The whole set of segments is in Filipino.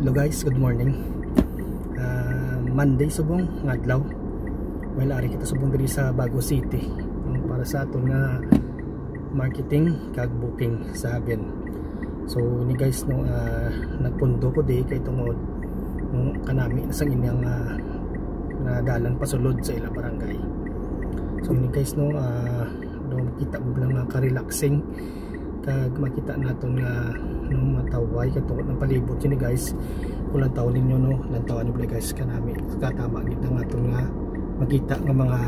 Hello guys, good morning. Monday subong ngadlaw. Well, ari kita subong diri sa Bago City para sa aton nga marketing kag booking sa Hagen. So ini guys no, nagpundo ko di kay tungod nung kanami sang inyang dalan pasulod sa ila barangay. So ini guys no, kita lang ka-relaxing kag makita naton nga no mataway katungod ng palibot yun guys. Kung lantaw ninyo no, lantawan niyo guys kanami katama kita nga aton nga makita nga mga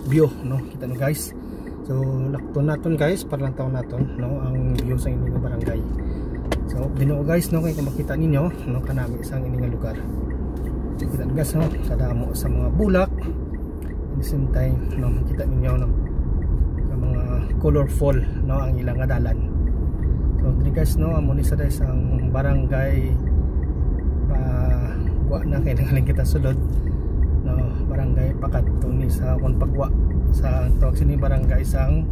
view no, kita no guys. So lakton naton guys para lantaw naton no ang view sa inyong barangay. So Ginoo guys no, kay makita ninyo no kanami sa inyong lugar. So kita no guys no, kadamo sa mga bulak, at the same time no makita ninyo no mga colorful no ang ilang adalan. So diri guys no, amo ni sa isang barangay pagwa na kay nagaling kita sulod no, barangay Pakadto ni sa kon pagwa sa tawag sini barangay sang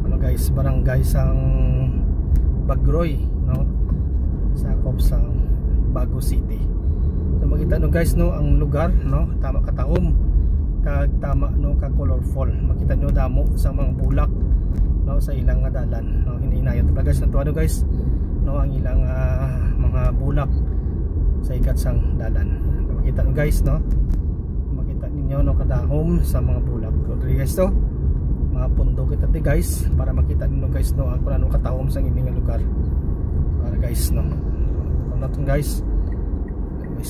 ano guys, barangay sang Bagroy no, sakop sang Bago City. So makita no guys no ang lugar no, tama katahom kag tama no ka colorful. Makita nyo damo sa mga bulak no sa ilang dalan no, hinihinayon talaga guys na guys no ang ilang mga bulak sa ikat sang dalan. Makita nyo guys no, makita ninyo no kadahom sa mga bulak. So guys to mga pundo kita di guys para makita ninyo guys no ang ano katahom sa inyong lugar para guys no. So natin guys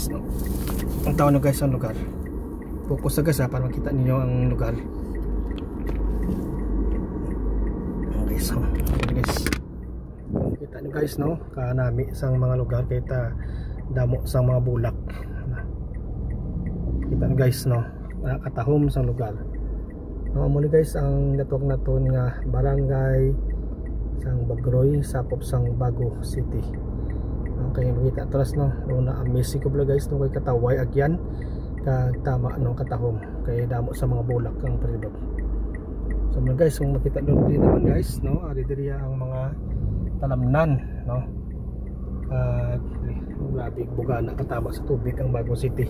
no ang tao no guys ang lugar. Focus sa guys para makita ninyo ang lugar. Okay, so guys, kita nyo guys no kanami sang mga lugar kita damo sang mga bulak. Kita nyo guys no katahom sang lugar no, amo ni guys ang network naton nga barangay sang Bagroy sakop sang Bago City. Okay, makita atras no na amazing ko guys no kay kataway agyan kag tama no katahom kay damo sa mga bulak ang palibot. So mga guys, kung makita nyo din naman guys no, ari diri ang mga talamnan no, grabe bugana katama sa tubig ang Bago City.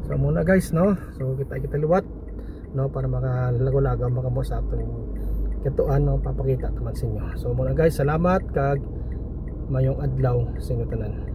So muna guys no, so kita luwat no para makalagaw-lagaw makamo sa atong katuan no papakita naman sa inyo. So muna guys, salamat kag mayong adlaw sa inyo tanan.